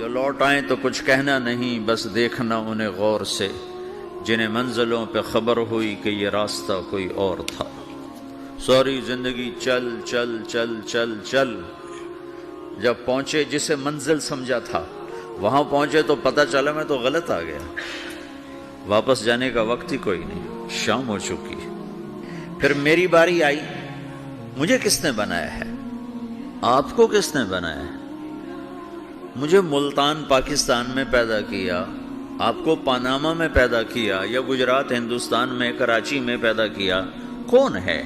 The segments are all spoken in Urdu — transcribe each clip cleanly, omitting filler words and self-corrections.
جو لوٹ آئیں تو کچھ کہنا نہیں، بس دیکھنا انہیں غور سے، جنہیں منزلوں پہ خبر ہوئی کہ یہ راستہ کوئی اور تھا۔ ساری زندگی چل چل چل چل چل، جب پہنچے جسے منزل سمجھا تھا وہاں پہنچے تو پتہ چلا میں تو غلط آ گیا، واپس جانے کا وقت ہی کوئی نہیں، شام ہو چکی۔ پھر میری باری آئی، مجھے کس نے بنایا ہے؟ آپ کو کس نے بنایا ہے؟ مجھے ملتان پاکستان میں پیدا کیا، آپ کو پاناما میں پیدا کیا، یا گجرات ہندوستان میں کراچی میں پیدا کیا، کون ہے؟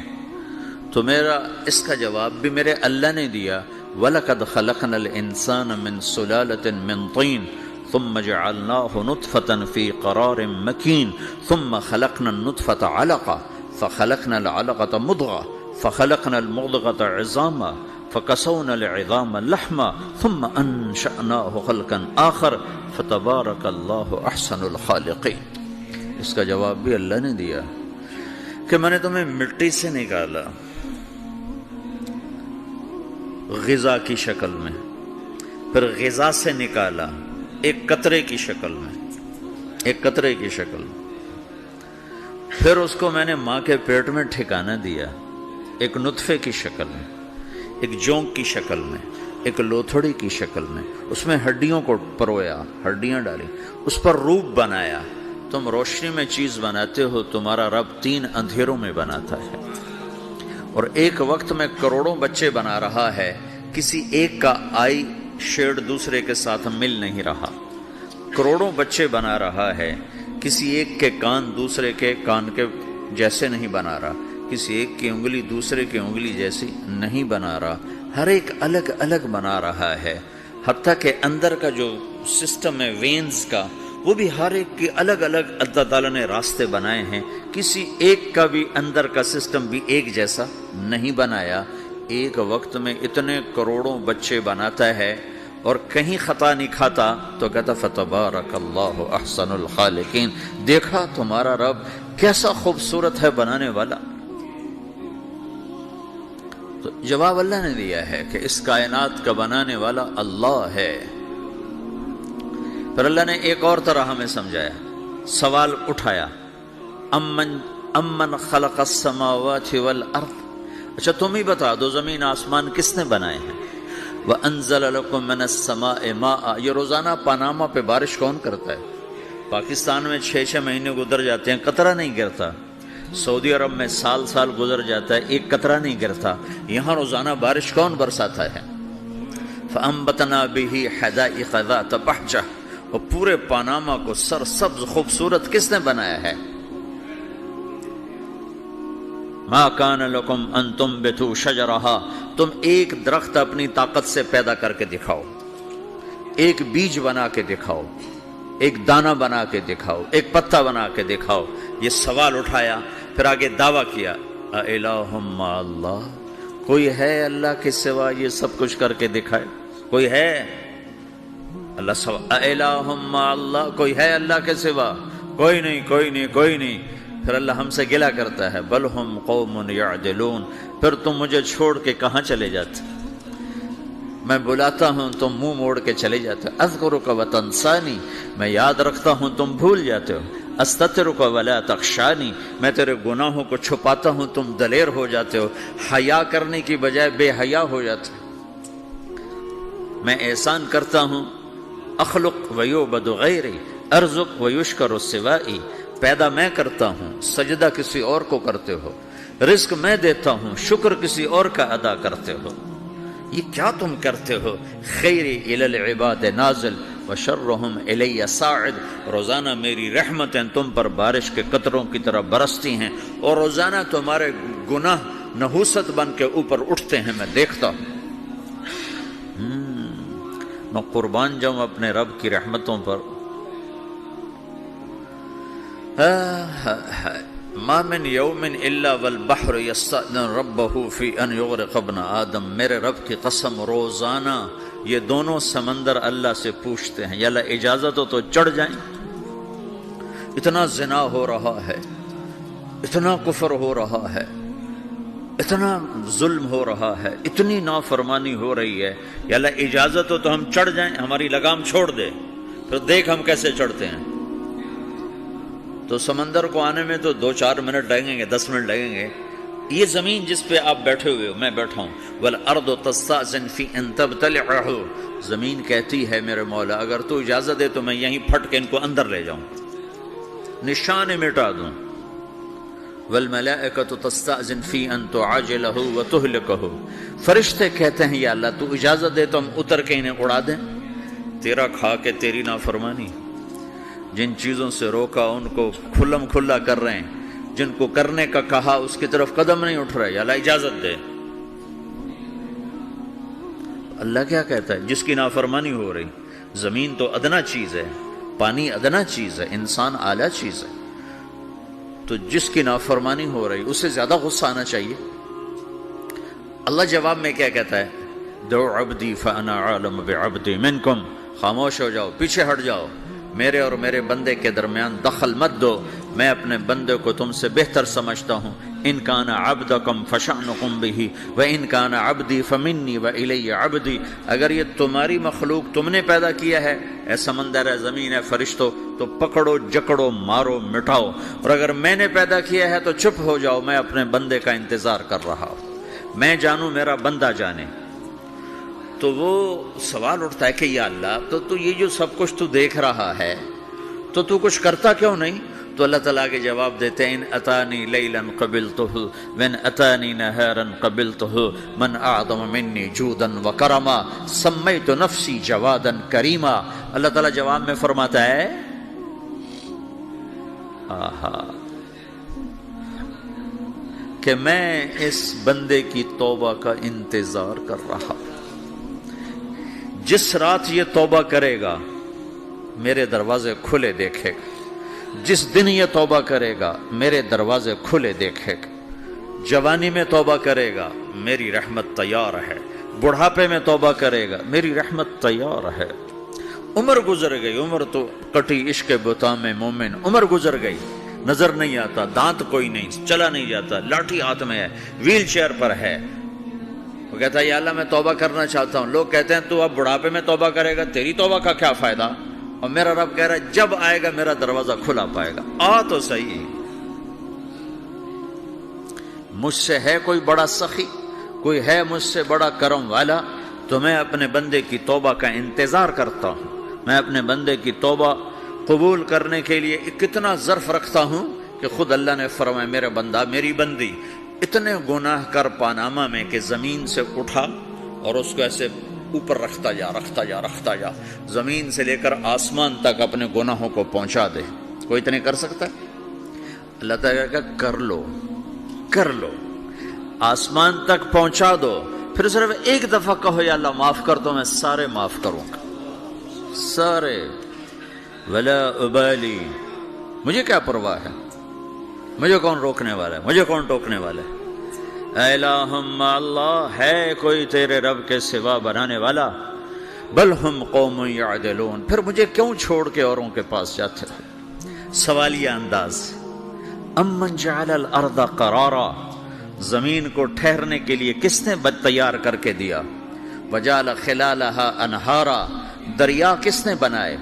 تو میرا اس کا جواب بھی میرے اللہ نے دیا، وَلَقَدْ خَلَقْنَا الْإِنسَانَ مِنْ سُلَالَةٍ مِنْ طِينٍ ثُمَّ جَعَلْنَاهُ نُطْفَةً فِي قَرَارٍ مَكِينٍ ثُمَّ خَلَقْنَا النُّطْفَةَ عَلَقَةً فَخَلَقْنَا الْعَلَقَةَ مُضْغَةً فَخَلَقْنَا الْمُضْغَةَ عِظَامًا فَكَسَوْنَا الْعِظَامَ لَحْمًا ثُمَّ أَنشَأْنَاهُ خَلْقًا آخَرَ فَتَبَارَكَ اللَّهُ أَحْسَنُ الْخَالِقِينَ۔ اس کا جواب بھی اللہ نے دیا کہ میں نے تمہیں مٹی سے نکالا غذا کی شکل میں، پھر غذا سے نکالا ایک قطرے کی شکل میں، ایک قطرے کی شکل میں، پھر اس کو میں نے ماں کے پیٹ میں ٹھکانہ دیا ایک نطفے کی شکل میں، ایک جونک کی شکل میں، ایک لوتھڑی کی شکل میں، اس میں ہڈیوں کو پرویا، ہڈیاں ڈالی، اس پر روپ بنایا۔ تم روشنی میں چیز بناتے ہو، تمہارا رب 3 اندھیروں میں بناتا ہے، اور ایک وقت میں کروڑوں بچے بنا رہا ہے، کسی ایک کا آئی شیڈ دوسرے کے ساتھ مل نہیں رہا، کروڑوں بچے بنا رہا ہے، کسی ایک کے کان دوسرے کے کان کے جیسے نہیں بنا رہا، کسی ایک کی انگلی دوسرے کی انگلی جیسی نہیں بنا رہا، ہر ایک الگ الگ بنا رہا ہے، حتیٰ کہ اندر کا جو سسٹم ہے وینز کا، وہ بھی ہر ایک کی الگ الگ اللہ تعالیٰ نے راستے بنائے ہیں، کسی ایک کا بھی اندر کا سسٹم بھی ایک جیسا نہیں بنایا۔ ایک وقت میں اتنے کروڑوں بچے بناتا ہے اور کہیں خطا نہیں کھاتا، تو کہتا فتبارک اللہ احسن الخالقین، دیکھا تمہارا رب کیسا خوبصورت ہے بنانے والا۔ تو جواب اللہ نے دیا ہے کہ اس کائنات کا بنانے والا اللہ ہے۔ پھر اللہ نے ایک اور طرح ہمیں سمجھایا، سوال اٹھایا، امن خلق السماوات والارض، اچھا تم ہی بتا دو زمین آسمان کس نے بنائے ہیں؟ وَأَنزَلَ لَكُم مِّنَ السَّمَاءِ مَاءً، یہ روزانہ پاناما پہ بارش کون کرتا ہے؟ پاکستان میں 6 مہینے گزر جاتے ہیں، قطرہ نہیں گرتا، سعودی عرب میں سال سال گزر جاتا ہے، ایک قطرہ نہیں گرتا، یہاں روزانہ بارش کون برساتا ہے؟ فَأَنبَتْنَا بِهِ حَدَائِقَ ذَاتَ بَهْجَةٍ، اور پورے پاناما کو سرسبز خوبصورت کس نے بنایا ہے؟ مَا كَانَ لَكُمْ أَن تُنبِتُوا شَجَرَهَا، تم ایک درخت اپنی طاقت سے پیدا کر کے دکھاؤ، ایک بیج بنا کے دکھاؤ، ایک دانہ بنا کے دکھاؤ، ایک پتا بنا کے دکھاؤ۔ یہ سوال اٹھایا، پھر آگے دعویٰ کیا، اَإِلَٰهٌ مَّعَ اللَّهِ، کوئی ہے اللہ کے سوا یہ سب کچھ کر کے دکھائے؟ کوئی ہے؟ اللہ سوا اِلَٰهٌ مَّعَ اللَّهِ، کوئی ہے اللہ کے سوا؟ کوئی نہیں، کوئی نہیں، کوئی نہیں۔ پھر اللہ ہم سے گلہ کرتا ہے، بل ہم قوم یعدلون، پھر تم مجھے چھوڑ کے کہاں چلے جاتے؟ میں بلاتا ہوں تم منہ موڑ کے چلے جاتے ہو، اذکرک وتنسانی، میں یاد رکھتا ہوں تم بھول جاتے ہو، استترک ولا تخشانی، میں تیرے گناہوں کو چھپاتا ہوں تم دلیر ہو جاتے ہو، حیا کرنے کی بجائے بے حیا ہو جاتے ہو۔ میں احسان کرتا ہوں، اخلق ویعبد غیری ارزق ویشکر سوائی، پیدا میں کرتا ہوں، سجدہ کسی اور کو کرتے ہو، رزق میں دیتا ہوں، شکر کسی اور کا ادا کرتے ہو، یہ کیا تم کرتے ہو؟ خیری الی العباد نازل وشرہم الی صاعد، روزانہ میری رحمتیں تم پر بارش کے قطروں کی طرح برستی ہیں، اور روزانہ تمہارے گناہ نحوست بن کے اوپر اٹھتے ہیں، میں دیکھتا ہوں۔ میں قربان جاؤں اپنے رب کی رحمتوں پر۔ ما من یوم الا والبحر یستأذن ربہ فی ان یغرق ابن آدم، میرے رب کی قسم روزانہ یہ دونوں سمندر اللہ سے پوچھتے ہیں، یا اللہ اجازت ہو تو چڑھ جائیں، اتنا زنا ہو رہا ہے، اتنا کفر ہو رہا ہے، اتنا ظلم ہو رہا ہے، اتنی نافرمانی ہو رہی ہے، یا اللہ اجازت ہو تو ہم چڑھ جائیں، ہماری لگام چھوڑ دے، پھر دیکھ ہم کیسے چڑھتے ہیں۔ تو سمندر کو آنے میں تو 2-4 منٹ لگیں گے، 10 منٹ لگیں گے۔ یہ زمین جس پہ آپ بیٹھے ہوئے ہو، میں بیٹھا ہوں، وَالْأَرْضُ تَسْتَأْذِنُ فِي أَن تَبْتَلِعَهُ، زمین کہتی ہے میرے مولا اگر تو اجازت دے تو میں یہیں پھٹ کے ان کو اندر لے جاؤں، نشان مٹا دوں۔ وَالْمَلَائِكَةُ تَسْتَأْذِنُ فِي أَن تُعَاجِلَهُ وَتُهْلِكَهُ، فرشتے کہتے ہیں یا اللہ تو اجازت دے تو ہم اتر کے انہیں اڑا دیں، تیرا کھا کے تیری نافرمانی۔ جن چیزوں سے روکا ان کو کھلم کھلا کر رہے ہیں، جن کو کرنے کا کہا اس کی طرف قدم نہیں اٹھ رہے، یا اللہ اجازت دے۔ اللہ کیا کہتا ہے؟ جس کی نافرمانی ہو رہی، زمین تو ادنا چیز ہے، پانی ادنا چیز ہے، انسان اعلیٰ چیز ہے، تو جس کی نافرمانی ہو رہی اسے زیادہ غصہ آنا چاہیے۔ اللہ جواب میں کیا کہتا ہے؟ دو عبدی فانا عالم بعبدی منکم، خاموش ہو جاؤ، پیچھے ہٹ جاؤ، میرے اور میرے بندے کے درمیان دخل مت دو، میں اپنے بندے کو تم سے بہتر سمجھتا ہوں۔ ان کان عبدکم فشأنکم بہ وان کان عبدی فمنی والی عبدی، اگر یہ تمہاری مخلوق تم نے پیدا کیا ہے، اے سمندر ہے، زمین ہے، فرشتوں، تو پکڑو جکڑو مارو مٹاؤ، اور اگر میں نے پیدا کیا ہے تو چپ ہو جاؤ، میں اپنے بندے کا انتظار کر رہا ہوں، میں جانوں میرا بندہ جانے۔ تو وہ سوال اٹھتا ہے کہ یا اللہ تو یہ جو سب کچھ تو دیکھ رہا ہے تو کچھ کرتا کیوں نہیں؟ تو اللہ تعالیٰ کے جواب دیتے ہیں ان اتانی لیلا قبلتہ وان اتانی نہارا قبلتہ من اعظم منی جودا وکرما سمیت نفسی جوادا کریما۔ اللہ تعالیٰ جواب میں فرماتا ہے آہا کہ میں اس بندے کی توبہ کا انتظار کر رہا ہوں، جس رات یہ توبہ کرے گا میرے دروازے کھلے دیکھے گا، جس دن یہ توبہ کرے گا میرے دروازے کھلے دیکھے گا، جوانی میں توبہ کرے گا میری رحمت تیار ہے، بڑھاپے میں توبہ کرے گا میری رحمت تیار ہے۔ عمر گزر گئی، عمر تو کٹی عشق بتا میں مومن، عمر گزر گئی، نظر نہیں آتا، دانت کوئی نہیں، چلا نہیں جاتا، لاٹھی ہاتھ میں ہے، ویل چیئر پر ہے، وہ کہتا ہے یا اللہ میں توبہ کرنا چاہتا ہوں۔ لوگ کہتے ہیں تو اب بڑھاپے میں توبہ کرے گا، تیری توبہ کا کیا فائدہ؟ اور میرا رب کہہ رہا ہے جب آئے گا میرا دروازہ کھلا پائے گا، آ تو صحیح، مجھ سے ہے کوئی بڑا سخی، کوئی ہے مجھ سے بڑا کرم والا، تو میں اپنے بندے کی توبہ کا انتظار کرتا ہوں، میں اپنے بندے کی توبہ قبول کرنے کے لیے کتنا ظرف رکھتا ہوں کہ خود اللہ نے فرمایا میرا بندہ میری بندی اتنے گناہ کر پاناما میں کہ زمین سے اٹھا اور اس کو ایسے اوپر رکھتا جا، زمین سے لے کر آسمان تک اپنے گناہوں کو پہنچا دے۔ کوئی اتنے کر سکتا ہے؟ اللہ تعالیٰ کا کر لو، آسمان تک پہنچا دو، پھر صرف ایک دفعہ کہو یا اللہ معاف کر دو، میں سارے معاف کروں گا، سارے، ولا ابالی، مجھے کیا پرواہ ہے، مجھے کون روکنے والا ہے، مجھے کون ٹوکنے والا ہے؟ اے الہم اللہ، ہے کوئی تیرے رب کے سوا بنانے والا؟ بل ہم قوم یعدلون، پھر مجھے کیوں چھوڑ کے اوروں کے پاس جاتے ہو؟ سوالیہ انداز۔ امن جعل الارض قرارا، زمین کو ٹھہرنے کے لیے کس نے تیار کر کے دیا؟ وجعل خلالہا انہارا، دریا کس نے بنائے؟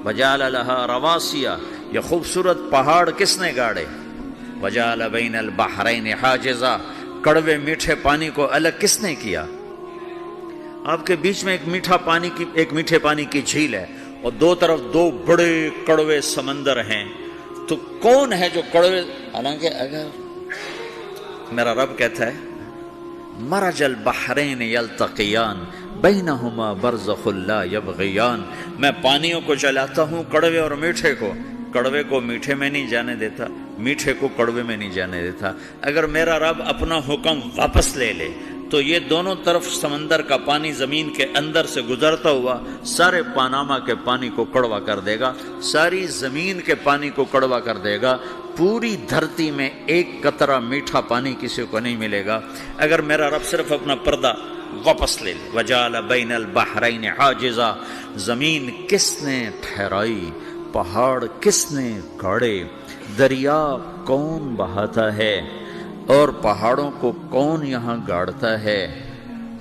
وجعل لہا رواسیا، یہ خوبصورت پہاڑ کس نے گاڑے؟ وجعل بین البحرین حاجزا، کڑوے میٹھے پانی کو الگ کس نے کیا؟ آپ کے بیچ میں ایک میٹھے پانی کی جھیل ہے اور دو طرف دو بڑے کڑوے سمندر ہیں، تو کون ہے جو کڑوے؟ حالانکہ اگر میرا رب کہتا ہے مرج البحرین یلتقیان بینہما برزخ لا یبغیان، میں پانیوں کو چلاتا ہوں، کڑوے اور میٹھے کو، کڑوے کو میٹھے میں نہیں جانے دیتا، میٹھے کو کڑوے میں نہیں جانے دیتا۔ اگر میرا رب اپنا حکم واپس لے لے تو یہ دونوں طرف سمندر کا پانی زمین کے اندر سے گزرتا ہوا سارے پاناما کے پانی کو کڑوا کر دے گا، ساری زمین کے پانی کو کڑوا کر دے گا، پوری دھرتی میں ایک قطرہ میٹھا پانی کسی کو نہیں ملے گا اگر میرا رب صرف اپنا پردہ واپس لے لے۔ وجعل بین البحرین حاجزا، زمین کس نے ٹھہرائی، پہاڑ کس نے گاڑے، دریا کون بہاتا ہے؟ اور پہاڑوں کو کون یہاں گاڑتا ہے؟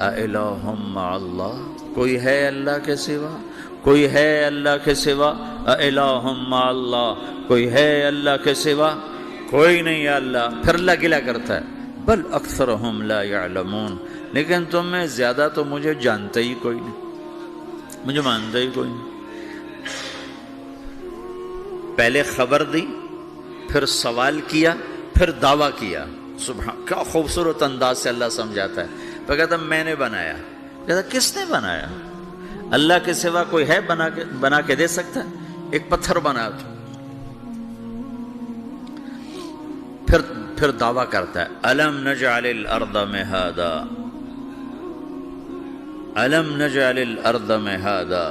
اِلَٰهٌ مَّعَ اللَّهِ، کوئی ہے اللہ کے سوا؟ کوئی ہے اللہ کے سوا؟ اِلَٰهٌ مَّعَ اللَّهِ، کوئی ہے اللہ کے سوا؟ کوئی نہیں ہے اللہ۔ پھر اللہ گلہ کرتا ہے بل اکثرہم لا یعلمون، لیکن تم میں زیادہ تو مجھے جانتا ہی کوئی نہیں، مجھے مانتا ہی کوئی نہیں۔ پہلے خبر دی، پھر سوال کیا، پھر دعویٰ کیا۔ سبحان، کیا خوبصورت انداز سے اللہ سمجھاتا ہے۔ پھر کہتا میں نے بنایا، کہتا کس نے بنایا؟ اللہ کے سوا کوئی ہے بنا کے دے سکتا ہے؟ ایک پتھر بنا تو پھر دعویٰ کرتا ہے الم نجعل الارض مہادا، الم نجعل الارض مہادا،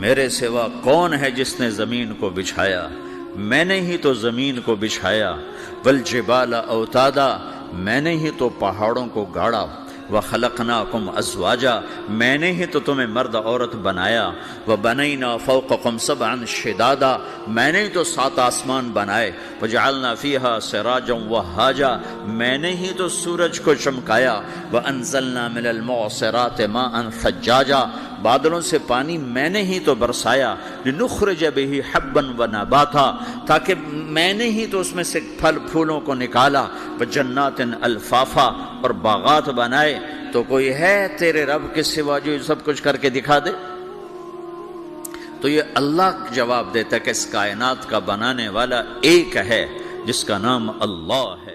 میرے سوا کون ہے جس نے زمین کو بچھایا؟ میں نے ہی تو زمین کو بچھایا۔ والجبال اوتادا، میں نے ہی تو پہاڑوں کو گاڑا۔ وخلقناکم ازواجا، میں نے ہی تو تمہیں مرد عورت بنایا۔ وبنینا فوقکم سبعا شدادا، میں نے ہی تو 7 آسمان بنائے۔ وجعلنا فیہا سراجا وہاجا، میں نے ہی تو سورج کو چمکایا۔ وانزلنا من المعصرات ماء ثجاجا، بادلوں سے پانی میں نے ہی تو برسایا۔ لنخرج بہ حبا ونباتا، تاکہ میں نے ہی تو اس میں سے پھل پھولوں کو نکالا۔ وجنات الفافا، اور باغات بنائے۔ تو کوئی ہے تیرے رب کے سوا جو سب کچھ کر کے دکھا دے؟ تو یہ اللہ جواب دیتا ہے کہ اس کائنات کا بنانے والا ایک ہے جس کا نام اللہ ہے۔